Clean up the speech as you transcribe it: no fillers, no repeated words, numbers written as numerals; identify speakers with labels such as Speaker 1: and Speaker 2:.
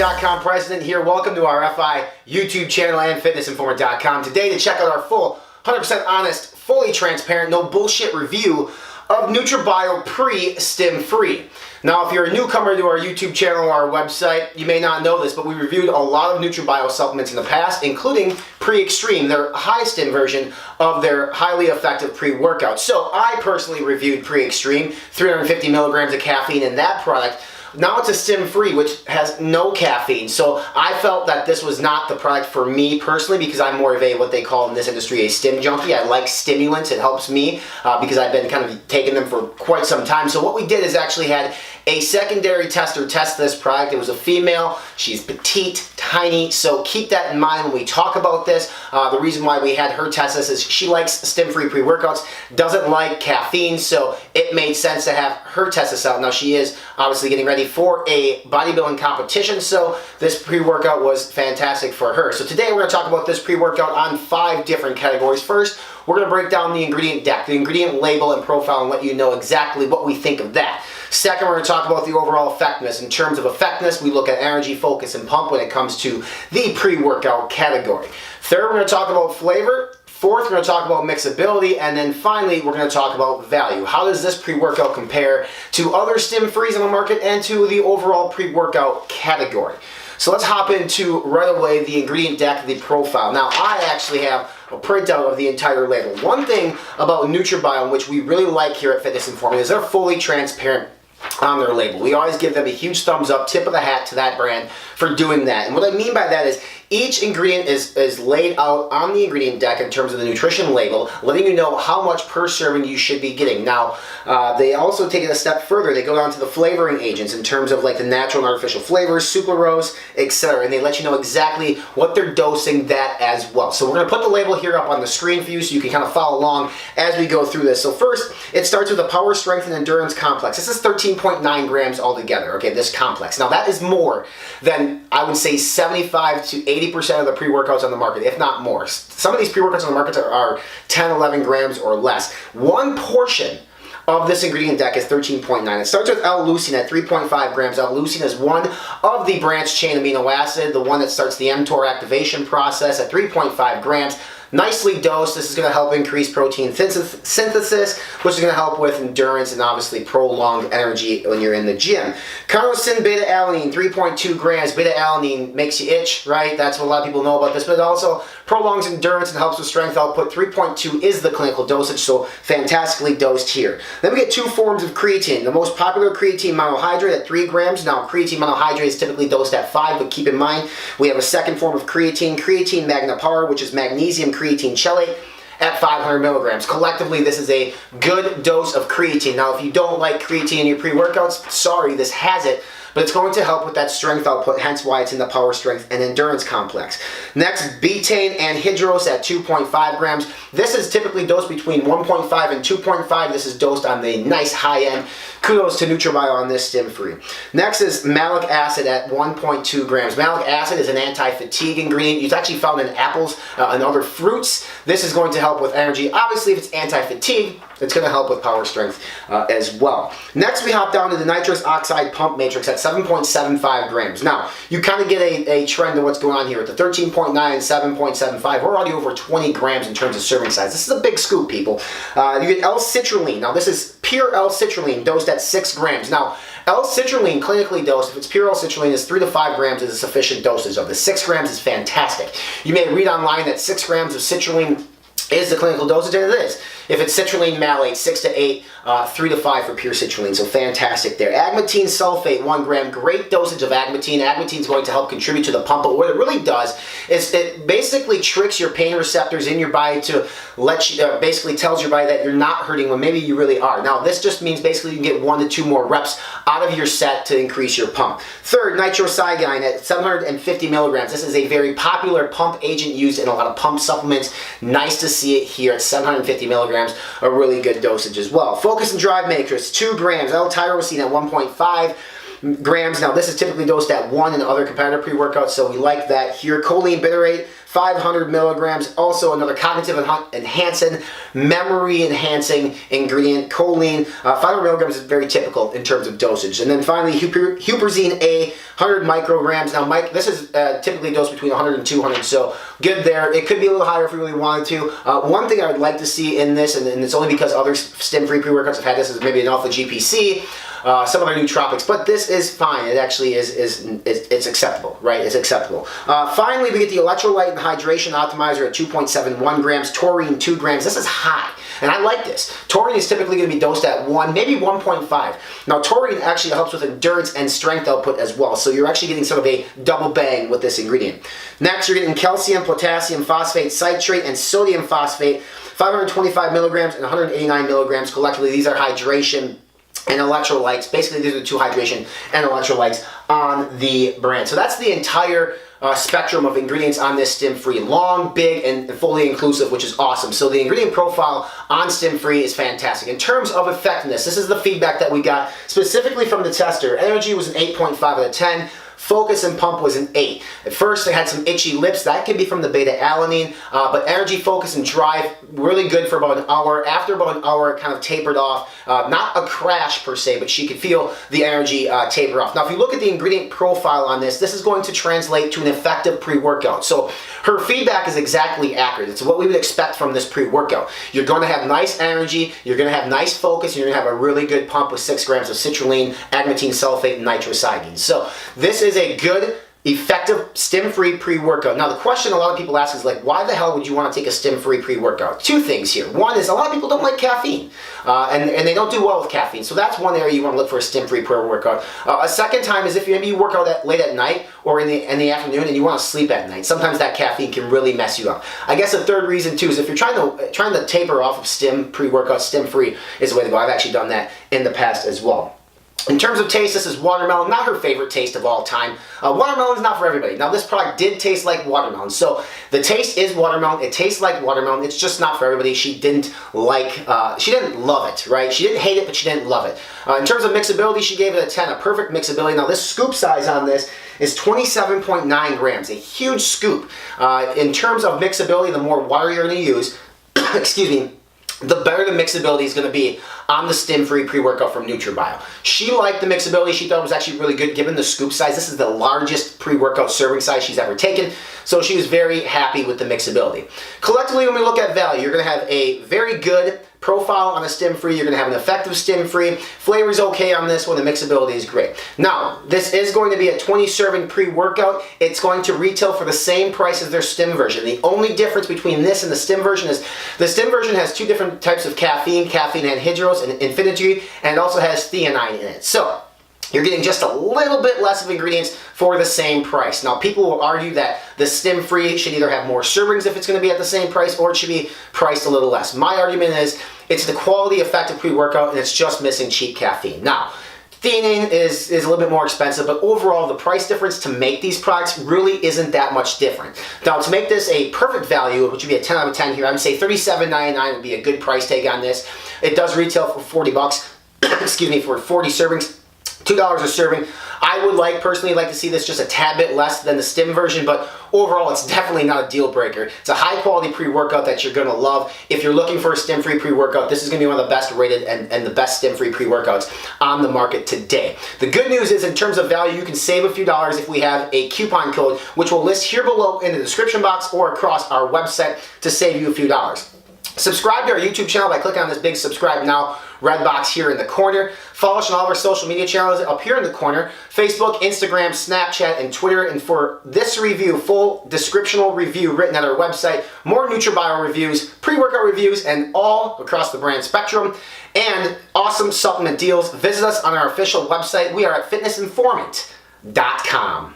Speaker 1: FitnessInformant.com president here. Welcome to our FI YouTube channel and FitnessInformant.com. Today to check out our full, 100% honest, fully transparent, no bullshit review of NutraBio Pre-Stim Free. Now, if you're a newcomer to our YouTube channel or our website, you may not know this, but we reviewed a lot of NutraBio supplements in the past, including Pre-Extreme, their high-stim version of their highly effective pre-workout. So I personally reviewed Pre-Extreme, 350 milligrams of caffeine in that product. Now it's a stim-free, which has no caffeine. So I felt that this was not the product for me personally, because I'm more of a, what they call in this industry, a stim junkie. I like stimulants. It helps me because I've been kind of taking them for quite some time. So what we did is actually had a secondary tester test this product. It was a female. She's petite, tiny, so keep that in mind when we talk about this. The reason why we had her test this is she likes stim-free pre-workouts, doesn't like caffeine, so it made sense to have her test this out. Now she is obviously getting ready for a bodybuilding competition, so this pre-workout was fantastic for her. So today we're going to talk about this pre-workout on 5 different categories. First, we're going to break down the ingredient deck, the ingredient label and profile, and let you know exactly what we think of that. Second, we're going to talk about the overall effectiveness. In terms of effectiveness, we look at energy, focus, and pump when it comes to the pre-workout category. Third, we're going to talk about flavor. Fourth, we're going to talk about mixability. And then finally, we're going to talk about value. How does this pre-workout compare to other stim-frees on the market and to the overall pre-workout category? So let's hop into right away the ingredient deck, the profile. Now, I actually have a printout of the entire label. One thing about NutraBio, which we really like here at Fitness Informant, is they're fully transparent on their label. We always give them a huge thumbs up, tip of the hat to that brand for doing that. And what I mean by that is each ingredient is laid out on the ingredient deck in terms of the nutrition label, letting you know how much per serving you should be getting. Now, they also take it a step further. They go down to the flavoring agents in terms of like the natural and artificial flavors, sucralose, etc. And they let you know exactly what they're dosing that as well. So we're going to put the label here up on the screen for you so you can kind of follow along as we go through this. So first, it starts with a power, strength, and endurance complex. This is 13.9 grams altogether, okay, this complex. Now that is more than, I would say, 75 to 80% of the pre-workouts on the market, if not more. Some of these pre-workouts on the market are 10, 11 grams or less. One portion of this ingredient deck is 13.9. It starts with L-leucine at 3.5 grams. L-leucine is one of the branched chain amino acid, the one that starts the mTOR activation process at 3.5 grams. Nicely dosed. This is going to help increase protein synthesis, which is going to help with endurance and obviously prolonged energy when you're in the gym. Carnosine beta-alanine, 3.2 grams. Beta-alanine makes you itch, right? That's what a lot of people know about this, but it also prolongs endurance and helps with strength output. 3.2 is the clinical dosage, so fantastically dosed here. Then we get 2 forms of creatine. The most popular creatine monohydrate at 3 grams. Now, creatine monohydrate is typically dosed at 5, but keep in mind, we have a second form of creatine, creatine magna power, which is magnesium creatine chelate at 500 milligrams. Collectively, this is a good dose of creatine. Now, if you don't like creatine in your pre-workouts, sorry, this has it, but it's going to help with that strength output, hence why it's in the power, strength, and endurance complex. Next, betaine anhydrous at 2.5 grams. This is typically dosed between 1.5 and 2.5. This is dosed on the nice high end. Kudos to NutraBio on this stim-free. Next is malic acid at 1.2 grams. Malic acid is an anti-fatigue ingredient. It's actually found in apples and other fruits. This is going to help with energy. Obviously, if it's anti-fatigue, it's going to help with power, strength as well. Next, we hop down to the nitrous oxide pump matrix at 7.75 grams. Now, you kind of get a trend of what's going on here with the 13.9 and 7.75. We're already over 20 grams in terms of serving size. This is a big scoop, people. You get L-citrulline. Now, this is pure L-citrulline dosed at 6 grams. Now, L-citrulline clinically dosed, if it's pure L-citrulline, is 3 to 5 grams is a sufficient dosage of. The 6 grams is fantastic. You may read online that 6 grams of citrulline is the clinical dosage, and it is. If it's citrulline malate, 6 to 8, 3 to 5 for pure citrulline, so fantastic there. Agmatine sulfate, 1 gram, great dosage of agmatine. Agmatine is going to help contribute to the pump, but what it really does is it basically tricks your pain receptors in your body to let you, basically tells your body that you're not hurting when maybe you really are. Now, this just means basically you can get 1 to 2 more reps out of your set to increase your pump. Third, nitrocyanine at 750 milligrams. This is a very popular pump agent used in a lot of pump supplements. Nice to see it here at 750 milligrams. A really good dosage as well. Focus and drive matrix, 2 grams. L-tyrosine at 1.5. grams. Now this is typically dosed at 1 in other competitor pre-workouts, so we like that here. Choline bitters, 500 milligrams, also another cognitive enhancing, memory enhancing ingredient. Choline, 500 milligrams is very typical in terms of dosage. And then finally, huperzine A, 100 micrograms. Now, this is typically dosed between 100 and 200, so good there. It could be a little higher if we really wanted to. One thing I would like to see in this, and it's only because other stim-free pre-workouts have had this, is maybe an alpha GPC, some other nootropics, but this is fine. It actually it's acceptable, right? It's acceptable. Finally, we get the electrolyte and hydration optimizer at 2.71 grams, taurine 2 grams. This is high, and I like this. Taurine is typically going to be dosed at 1, maybe 1.5. Now, taurine actually helps with endurance and strength output as well, so you're actually getting sort of a double bang with this ingredient. Next, you're getting calcium, potassium phosphate, citrate, and sodium phosphate, 525 milligrams and 189 milligrams collectively. These are hydration and electrolytes. Basically, these are the two, hydration and electrolytes on the brand. So that's the entire spectrum of ingredients on this stim-free. Long, big, and fully inclusive, which is awesome. So the ingredient profile on stim-free is fantastic. In terms of effectiveness, this is the feedback that we got specifically from the tester. Energy was an 8.5 out of 10. Focus and pump was an 8. At first, I had some itchy lips. That could be from the beta-alanine, but energy, focus, and drive, really good for about an hour. After about an hour, it kind of tapered off. Not a crash per se, but she could feel the energy taper off. Now, if you look at the ingredient profile on this, this is going to translate to an effective pre-workout. So her feedback is exactly accurate. It's what we would expect from this pre-workout. You're going to have nice energy, you're going to have nice focus, and you're going to have a really good pump with 6 grams of citrulline, agmatine sulfate, and nitrosamine. So this is a good, effective stim-free pre-workout. Now, the question a lot of people ask is like, why the hell would you want to take a stim-free pre-workout? Two things here. One is a lot of people don't like caffeine, and they don't do well with caffeine. So that's one area you want to look for a stim-free pre-workout. A second time is if maybe you work out late at night or in the afternoon and you want to sleep at night. Sometimes that caffeine can really mess you up. I guess a third reason too is if you're trying to taper off of stim pre-workout, stim-free is the way to go. I've actually done that in the past as well. In terms of taste, this is watermelon, not her favorite taste of all time. Watermelon is not for everybody. Now, this product did taste like watermelon, so the taste is watermelon. It tastes like watermelon. It's just not for everybody. She didn't love it, right? She didn't hate it, but she didn't love it. In terms of mixability, she gave it a 10, a perfect mixability. Now, this scoop size on this is 27.9 grams, a huge scoop. In terms of mixability, the more water you're going to use, excuse me, the better the mixability is going to be on the stim-free pre-workout from NutraBio. She liked the mixability. She thought it was actually really good given the scoop size. This is the largest pre-workout serving size she's ever taken, so she was very happy with the mixability. Collectively, when we look at value, you're going to have a very good profile on a stim-free. You're going to have an effective stim-free. Flavor's okay on this one. The mixability is great. Now, this is going to be a 20-serving pre-workout. It's going to retail for the same price as their stim version. The only difference between this and the stim version is the stim version has 2 different types of caffeine anhydrous and infinity, and it also has theanine in it. So you're getting just a little bit less of ingredients for the same price. Now, people will argue that the stim-free should either have more servings if it's going to be at the same price, or it should be priced a little less. My argument is it's the quality, effective pre-workout, and it's just missing cheap caffeine. Now, theanine is a little bit more expensive, but overall, the price difference to make these products really isn't that much different. Now, to make this a perfect value, which would be a 10 out of 10 here, I would say $37.99 would be a good price tag on this. It does retail for 40 bucks, excuse me, for 40 servings. $2 a serving. I would personally like to see this just a tad bit less than the stim version, but overall it's definitely not a deal breaker. It's a high quality pre-workout that you're going to love. If you're looking for a stim-free pre-workout, this is going to be one of the best rated and the best stim-free pre-workouts on the market today. The good news is in terms of value, you can save a few dollars if we have a coupon code, which we'll list here below in the description box or across our website to save you a few dollars. Subscribe to our YouTube channel by clicking on this big subscribe now red box here in the corner. Follow us on all of our social media channels up here in the corner: Facebook, Instagram, Snapchat, and Twitter. And for this review, full descriptional review written at our website, more NutraBio reviews, pre-workout reviews, and all across the brand spectrum, and awesome supplement deals, visit us on our official website. We are at fitnessinformant.com.